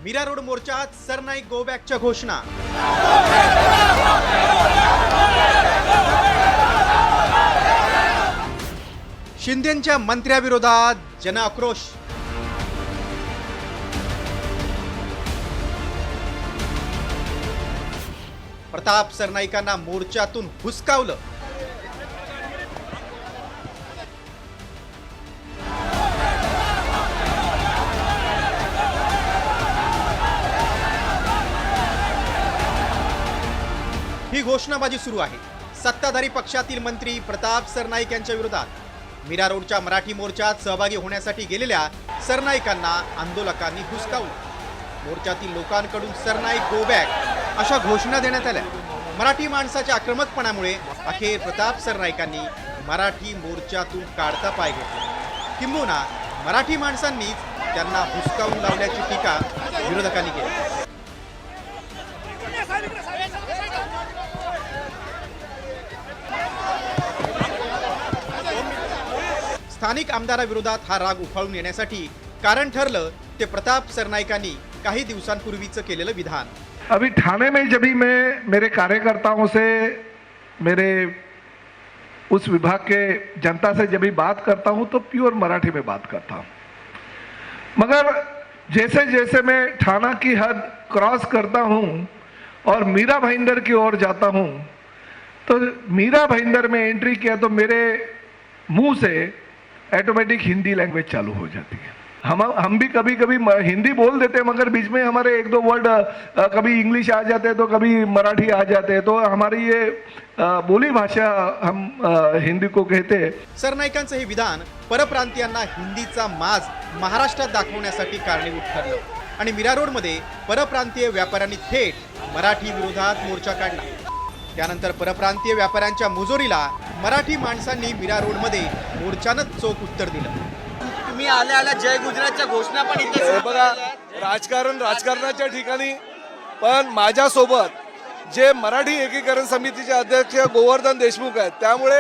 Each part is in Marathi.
मीरा रोड मोर्चात सरनाईक गो बॅकच्या घोषणा। शिंदेंच्या मंत्र्याविरोधात जनआक्रोश। प्रताप सरनाईकांना मोर्चातून हुसकावलं। ही घोषणाबाजी सुरू आहे। सत्ताधारी पक्षातील मंत्री प्रताप सरनाईक यांच्या विरोधात मीरा रोडच्या मराठी मोर्चात सहभागी होण्यासाठी गेलेल्या सरनाईकांना आंदोलकांनी हुसकावलं। मोर्चातील लोकांकडून सरनाईक गो बॅक अशा घोषणा देण्यात आल्या। मराठी माणसाच्या आक्रमकपणामुळे अखेर प्रताप सरनाईकांनी मराठी मोर्चातून काढता पाय घेतला। किंबहुना मराठी माणसांनीच त्यांना हुसकावून लावल्याची टीका विरोधकांनी केली। स्थानिक आमदाराविरोधात हा राग उफाळून येण्यासाठी कारण ठरलं ते प्रताप सरनाईकांनी काही दिवसांपूर्वीच केलेलं विधान। अभी ठाणे में जब भी मैं मेरे कार्यकर्ताओं से, मेरे उस विभाग के जनता से जब भी बात करता हूं तो प्योर मराठी में बात करता हूं, मगर जैसे जैसे मैं ठाणा की हद क्रॉस करता हूं और मीरा भाईंदर की ओर जाता हूं तो मीरा भाईंदर में एंट्री किया तो मेरे मुंह से ऑटोमेटिक हिंदी लैंग्वेज चालू हो जाती है। हम भी कभी कभी हिंदी बोल देते हैं, मगर बीच में हमारे एक दो वर्ड कभी इंग्लिश आ जाते हैं तो कभी मराठी आ जाते हैं, तो हमारी ये बोली भाषा हम हिंदी को कहते हैं। सरनाईकांचं हे विधान परप्रांतीयांना हिंदीचा माज महाराष्ट्रात दाखवण्यासाठी कारणीभूत ठरलं आणि मीरा रोडमध्ये परप्रांतीय व्यापाऱ्यांनी थेट मराठी विरोधात मोर्चा काढला। त्यानंतर परप्रांतीय व्यापाऱ्यांच्या मुजोरीला मराठी माणसांनी मीरा रोडमध्ये मोर्चानंच चोख उत्तर दिलं। तुम्ही आल्या आल्या जय गुजरातच्या घोषणा पण इथे बघा, राजकारणाच्या ठिकाणी पण माझ्यासोबत जे मराठी एकीकरण समितीचे अध्यक्ष गोवर्धन देशमुख आहेत, त्यामुळे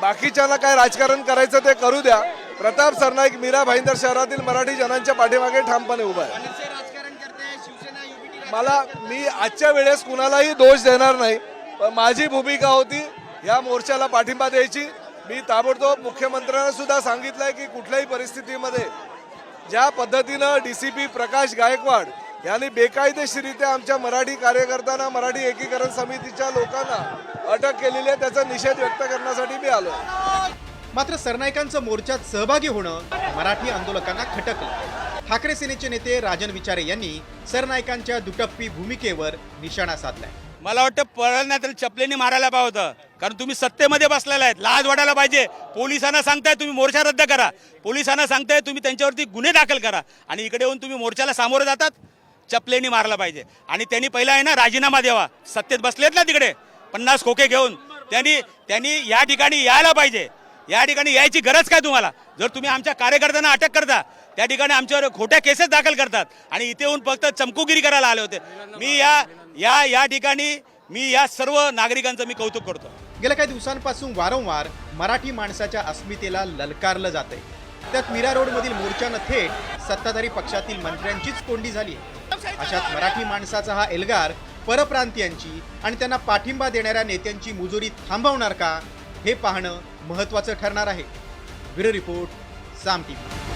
बाकीच्यांना काय राजकारण करायचं ते करू द्या। प्रताप सरनाईक मीरा भाईंदर शहरातील मराठी जनांच्या पाठीमागे ठामपणे उभा आहे। मी आजच्या वेळेस कुणालाही दोष देणार नाही, पण माझी भूमिका होती या मोर्चाला पाठिंबा द्यायची। मी ताबडतोब मुख्यमंत्र्यांना सुद्धा सांगितलंय की कुठल्याही परिस्थितीमध्ये ज्या पद्धतीनं डीसीपी प्रकाश गायकवाड यांनी बेकायदेशीरित्या आमच्या मराठी कार्यकर्त्यांना, मराठी एकीकरण समितीच्या लोकांना अटक केलेली आहे, त्याचा निषेध व्यक्त करण्यासाठी मी आलो। मात्र सरनाईकांचं मोर्चात सहभागी होणं मराठी आंदोलकांना खटकलं। ठाकरे सेनेचे नेते राजन विचारे यांनी सरनाईकांच्या दुटप्पी भूमिकेवर निशाणा साधलाय। मला वाटतं पळणार तर चपलेने मारायला पाहिजे होतं, कारण तुम्ही सत्तेमध्ये बसलेला आहेत, लाज वाटायला पाहिजे। पोलिसांना सांगताय तुम्ही मोर्चा रद्द करा, पोलिसांना सांगताय तुम्ही त्यांच्यावरती गुन्हे दाखल करा, आणि इकडे येऊन तुम्ही मोर्चाला सामोरे जातात। चपलेने मारला पाहिजे आणि त्यांनी पहिला आहे ना राजीनामा द्यावा। सत्तेत बसलेत ना तिकडे 50 खोके घेऊन, त्यांनी या ठिकाणी यायला पाहिजे। या ठिकाणी यायची गरज काय तुम्हाला? जर तुम्ही आमच्या कार्यकर्त्यांना अटक करता, त्या ठिकाणी आमच्यावर खोट्या केसेस दाखल करतात आणि इथे येऊन फक्त चमकुगिरी करायला आले होते। मी या ठिकाणी मी या सर्व नागरिकांचं मी कौतुक करतो। गेल्या काही दिवसांपासून वारंवार मराठी माणसाच्या अस्मितेला ललकारलं जातंय। त्यात मीरा रोडमधील मोर्चानं थेट सत्ताधारी पक्षातील मंत्र्यांचीच कोंडी झाली आहे। अशात मराठी माणसाचा हा एल्गार परप्रांतीयांची आणि त्यांना पाठिंबा देणाऱ्या नेत्यांची मुजोरी थांबवणार का, हे पाहणं महत्त्वाचं ठरणार आहे। ब्युरो रिपोर्ट, साम टीव्ही।